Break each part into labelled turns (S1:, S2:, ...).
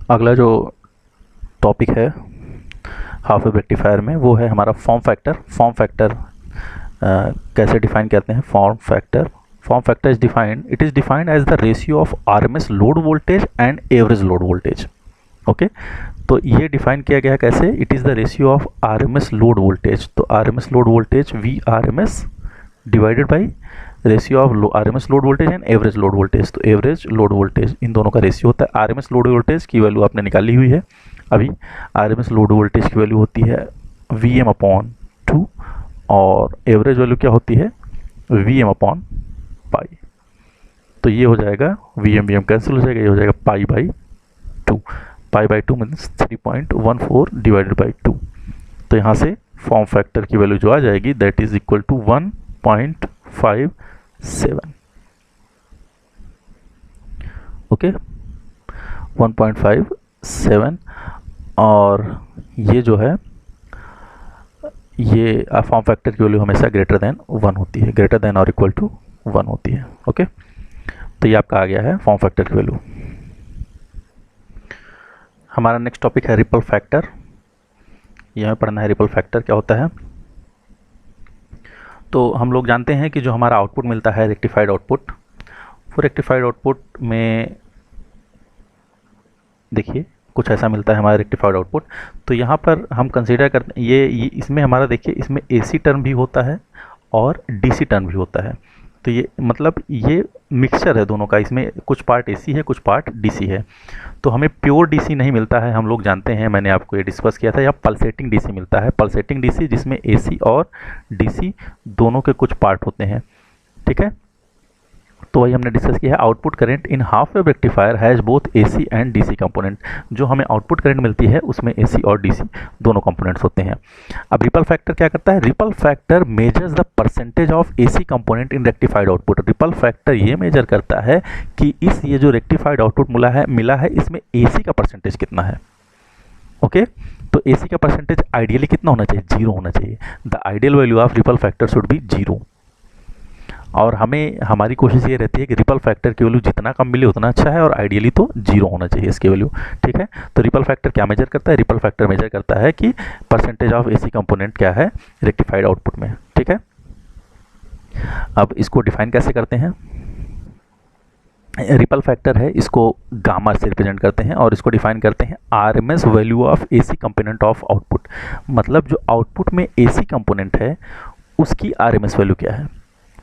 S1: अगला जो टॉपिक है हाफ वेव रेक्टिफायर में वो है हमारा फॉर्म फैक्टर। फॉर्म फैक्टर कैसे डिफाइन करते हैं? Form factor is defined, it is defined as the ratio of RMS load voltage and average load voltage. Okay, तो ये डिफाइन किया गया है कैसे? It is the ratio of RMS load voltage. तो RMS load voltage V RMS divided by ratio of RMS load voltage and average load voltage. तो average load voltage इन दोनों का रेशियो होता है। आरएमएस लोड वोल्टेज की value आपने निकाली हुई है अभी। आरएमएस लोड वोल्टेज की वैल्यू होती है Vm/2 और एवरेज वैल्यू क्या होती है? Vm/पाई। तो ये हो जाएगा Vm कैंसिल हो जाएगा, ये हो जाएगा पाई/2। पाई/2 मीन्स 3.14 डिवाइडेड बाई 2। तो यहाँ से फॉर्म फैक्टर की वैल्यू जो आ जाएगी that is equal to 1.57। Okay, 1.57। और ये जो है ये फॉर्म फैक्टर की वैल्यू हमेशा ग्रेटर देन 1 होती है, ग्रेटर देन और इक्वल टू 1 होती है। ओके, तो ये आपका आ गया है फॉर्म फैक्टर की वैल्यू। हमारा नेक्स्ट टॉपिक है रिपल फैक्टर। यहाँ पढ़ना है रिपल फैक्टर क्या होता है। तो हम लोग जानते हैं कि जो हमारा आउटपुट मिलता है रेक्टिफाइड आउटपुट, वो रेक्टिफाइड आउटपुट में देखिए कुछ ऐसा मिलता है हमारा रेक्टिफाइड आउटपुट। तो यहाँ पर हम कंसीडर करते हैं ये इसमें हमारा देखिए इसमें एसी टर्म भी होता है और डीसी टर्म भी होता है। तो ये मतलब ये मिक्सचर है दोनों का, इसमें कुछ पार्ट एसी है कुछ पार्ट डीसी है। तो हमें प्योर डीसी नहीं मिलता है, हम लोग जानते हैं, मैंने आपको ये डिस्कस किया था। या पल्सेटिंग डीसी मिलता है, पल्सेटिंग डीसी जिसमें एसी और डीसी दोनों के कुछ पार्ट होते हैं। ठीक है, तो वही हमने डिस्कस किया है। Output current in half wave rectifier has both AC and DC component. जो हमें आउटपुट करंट मिलती है उसमें एसी और डीसी दोनों कंपोनेंट्स होते हैं। अब रिपल फैक्टर क्या करता है? Ripple factor measures the percentage of AC component in rectified output. Ripple factor ये मेजर करता है कि ये जो रेक्टिफाइड आउटपुट मिला है इसमें एसी का परसेंटेज कितना है। ओके, तो एसी का परसेंटेज आइडियली कितना होना चाहिए? 0 होना चाहिए। The ideal value of ripple factor should be 0। और हमारी कोशिश ये रहती है कि रिपल फैक्टर की वैल्यू जितना कम मिले उतना अच्छा है, और आइडियली तो 0 होना चाहिए इसकी वैल्यू। ठीक है, तो रिपल फैक्टर क्या मेजर करता है? रिपल फैक्टर मेजर करता है कि परसेंटेज ऑफ एसी कंपोनेंट क्या है रेक्टिफाइड आउटपुट में। ठीक है, अब इसको डिफाइन कैसे करते हैं? रिपल फैक्टर है, इसको गामा से रिप्रेजेंट करते हैं और इसको डिफाइन करते हैं RMS value of AC component of output. मतलब जो आउटपुट में एसी कंपोनेंट है उसकी आरएमएस वैल्यू क्या है।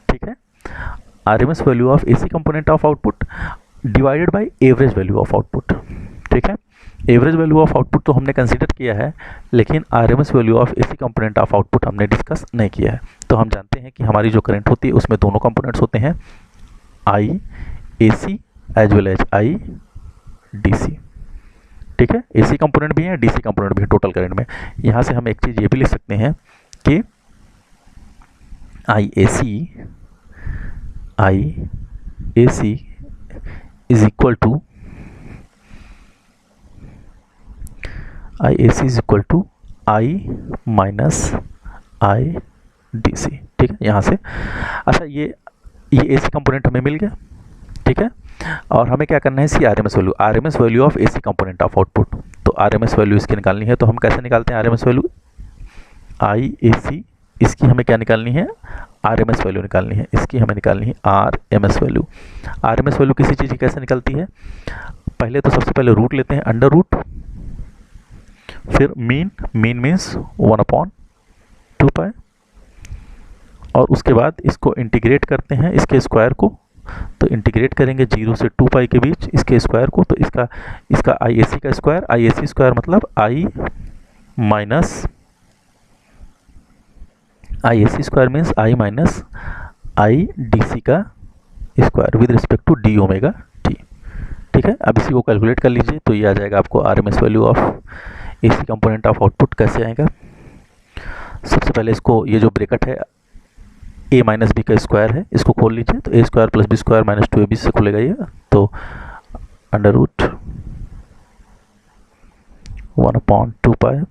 S1: ठीक है, RMS value of AC component of output divided by average value of output. ठीक है, एवरेज वैल्यू ऑफ आउटपुट तो हमने कंसीडर किया है, लेकिन RMS value of AC component of output हमने डिस्कस नहीं किया है। तो हम जानते हैं कि हमारी जो करंट होती है उसमें दोनों कंपोनेंट्स होते हैं, I AC as well as I DC. ठीक है, एसी कंपोनेंट भी है डीसी कंपोनेंट भी है टोटल करंट में। यहाँ से हम एक चीज़ ये भी लिख सकते हैं कि I AC is equal to I minus I DC. ठीक है, यहाँ से अच्छा ये एसी कंपोनेंट हमें मिल गया। ठीक है, और हमें क्या करना है? See RMS value of AC component of output. तो आरएमएस वैल्यू इसकी निकालनी है। तो हम कैसे निकालते हैं आरएमएस वैल्यू? आई एसी, इसकी हमें क्या निकालनी है? आरएमएस वैल्यू निकालनी है। इसकी हमें निकालनी है आरएमएस वैल्यू। आरएमएस वैल्यू किसी चीज़ की कैसे निकलती है? पहले तो सबसे पहले रूट लेते हैं, अंडर रूट, फिर मीन मीन्स 1/2 पाई, और उसके बाद इसको इंटीग्रेट करते हैं इसके स्क्वायर को। तो इंटीग्रेट करेंगे 0 से 2 पाई के बीच इसके स्क्वायर को। तो इसका आई एसी का स्क्वायर, आई एसी स्क्वायर मतलब I minus I AC square means I minus I D C का square with respect to D omega T. ठीक है, अब इसी को कैलकुलेट कर लीजिए तो ये आ जाएगा आपको RMS value of AC component of output. कैसे आएगा? सबसे पहले इसको, ये जो ब्रैकेट है ए माइनस बी का स्क्वायर है, इसको खोल लीजिए। तो A square plus B square minus 2ab से खुलेगा ये। तो अंडर रूट 1/2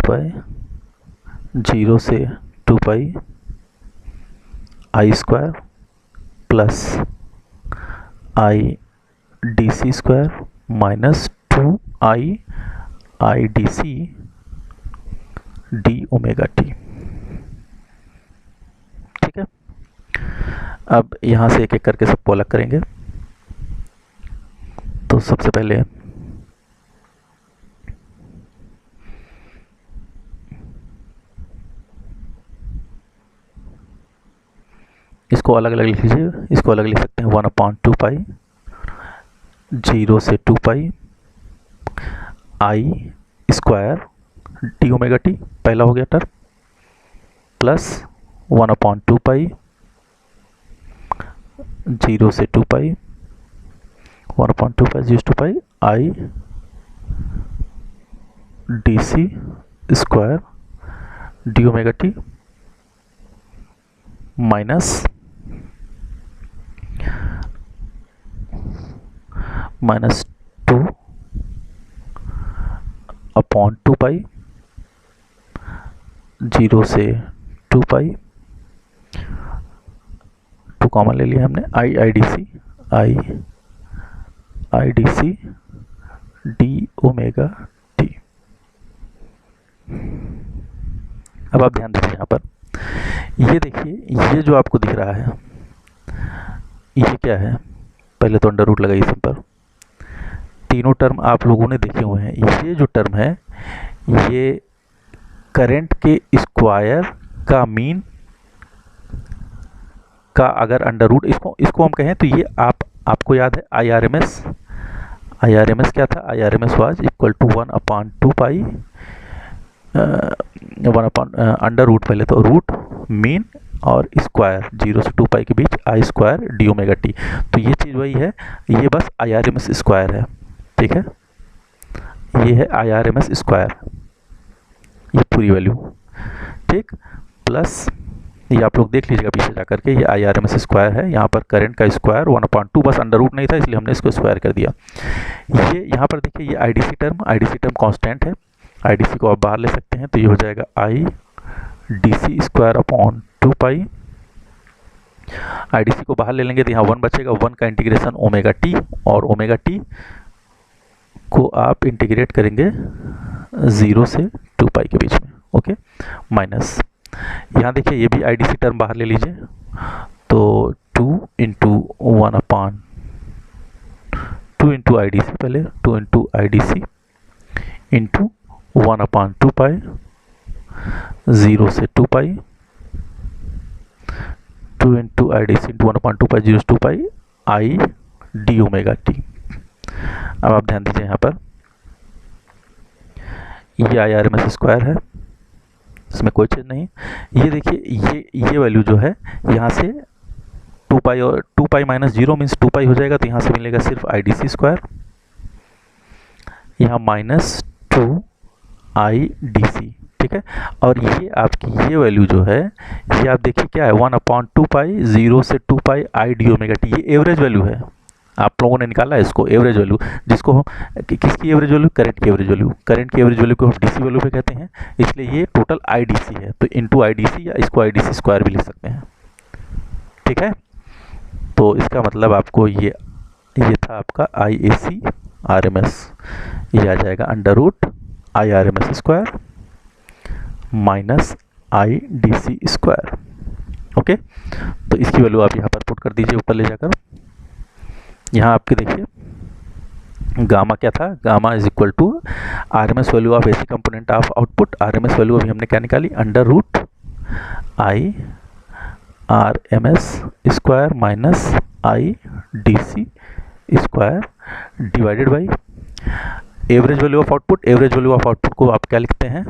S1: पाई 0 से 2 pi I square plus I D C square minus 2i I D C D omega T. ठीक है, अब यहाँ से एक एक करके सबको अलग करेंगे। तो सबसे पहले इसको अलग अलग लिख लीजिए। इसको अलग लिख सकते हैं 1/2 पाई 0 से 2 pi I square D omega T, पहला हो गया टर्म, प्लस 1/2 पाई 0 से 2 पाई 1/2 पाई 0 से 2 pi I D C square D omega T minus 2/2 pi 0 से 2 पाई, 2 कॉमन ले लिया हमने, I D C D omega T. अब आप ध्यान दीजिए यहाँ पर, ये देखिए, ये जो आपको दिख रहा है ये क्या है? पहले तो अंडर रूट लगाइए सिंपल। तीनों टर्म आप लोगों ने देखे हुए हैं। ये जो टर्म है ये करंट के स्क्वायर का मीन का अगर अंडर रूट इसको हम कहें तो ये आपको याद है आई आर एम एस क्या था? I R M S was equal to 1/2 pi 1 under root, पहले तो रूट मीन और स्क्वायर 0 से 2 पाई के बीच I square D omega t. तो ये चीज़ वही है, ये बस I R M S square है। ठीक है, ये है I R M S square, ये पूरी वैल्यू। ठीक, प्लस ये आप लोग देख लीजिएगा पीछे जाकर के, ये I R M S square है। यहाँ पर करंट का स्क्वायर 1/2, बस अंडर रूट नहीं था इसलिए हमने इसको स्क्वायर कर दिया। ये यहाँ पर देखिए, ये I D C term constant है। आई डी सी को आप बाहर ले सकते हैं, तो ये हो जाएगा I D C square upon 2 pi. I D C को बाहर ले लेंगे तो यहाँ 1 बचेगा, 1 का इंटीग्रेशन ओमेगा टी, और ओमेगा टी को आप इंटीग्रेट करेंगे 0 से 2 पाई के बीच में। ओके, माइनस यहाँ देखिए, ये भी आई डी सी टर्म बाहर ले लीजिए, तो 2 into 2 into I D C, पहले 2 into I D C into 1/2 pi 0 से 2 pi, 2 into I D C into 1/2 pi 0 से 2 pi I d omega T. अब आप ध्यान दीजिए यहाँ पर, ये I R M S square है, इसमें कोई चीज़ नहीं। ये देखिए, ये वैल्यू जो है यहाँ से 2 पाई और 2 पाई माइनस 0 मीन्स 2 पाई हो जाएगा, तो यहाँ से मिलेगा सिर्फ आई डी सी स्क्वायर, यहाँ माइनस 2 आई डी सी। ठीक है, और ये आपकी ये वैल्यू जो है, ये आप देखिए क्या है? 1/2 पाई 0 से 2 pi I d omega T. ये एवरेज वैल्यू है, आप लोगों ने निकाला है इसको एवरेज वैल्यू, जिसको हम किसकी एवरेज वैल्यू? करंट की एवरेज वैल्यू। करंट की एवरेज वैल्यू को हम डीसी वैल्यू पे कहते हैं, इसलिए ये टोटल आईडीसी है, तो इनटू आईडीसी या इसको आईडीसी स्क्वायर भी लिख सकते हैं। ठीक है, तो इसका मतलब आपको ये था आपका I A C R M S, ये आ जाएगा under root I R M S square minus I D C square. Okay, तो इसकी वैल्यू आप यहाँ पर पुट कर दीजिए ऊपर ले जाकर। यहाँ आपके देखिए गामा क्या था? Gamma is equal to R M S value of AC component of output. R M S value अभी हमने क्या निकाली? Under root I R M S square minus I D C square divided by average value of output. Average value of output को आप क्या लिखते हैं?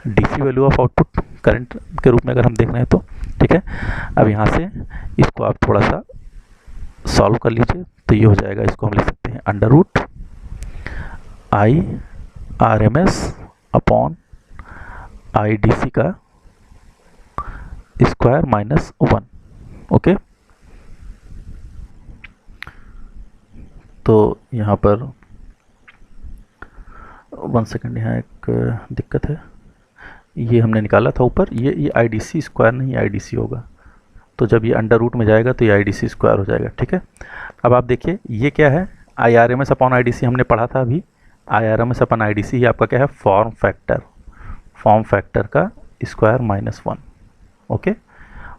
S1: DC value of output current के रूप में अगर हम देख रहे हैं तो। ठीक है, अब यहाँ से इसको आप थोड़ा सा सॉल्व कर लीजिए, तो ये हो जाएगा, इसको हम लिख सकते हैं under root I R M S upon I D C का स्क्वायर माइनस 1। ओके, तो यहाँ पर 1 सेकेंड, यहाँ एक दिक्कत है, ये हमने निकाला था ऊपर, ये आई डी सी स्क्वायर नहीं आई डी सी होगा, तो जब ये अंडर रूट में जाएगा तो ये आई डी सी स्क्वायर हो जाएगा, ठीक है। अब आप देखिए ये क्या है, I R M S upon I D C हमने पढ़ा था अभी। I R M S upon I D C आपका क्या है, फॉर्म फैक्टर का स्क्वायर -1, ओके।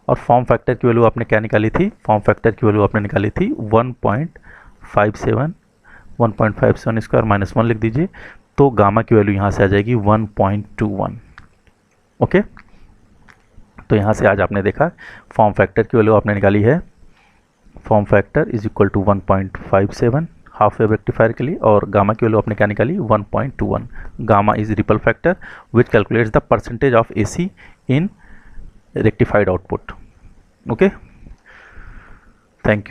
S1: और फॉर्म फैक्टर की वैल्यू आपने क्या निकाली थी, फॉर्म फैक्टर की वैल्यू आपने निकाली थी 1.57, 1.57 स्क्वायर -1 लिख दीजिए, तो गामा की वैल्यू यहाँ से आ जाएगी 1.21, ओके। तो यहाँ से आज आपने देखा फॉर्म फैक्टर की वैल्यू आपने निकाली है, form factor is equal to 1.57 half wave rectifier के लिए, और गामा की वैल्यू आपने क्या निकाली 1.21। Gamma is ripple factor which calculates the percentage of AC in rectified output, okay. Thank you.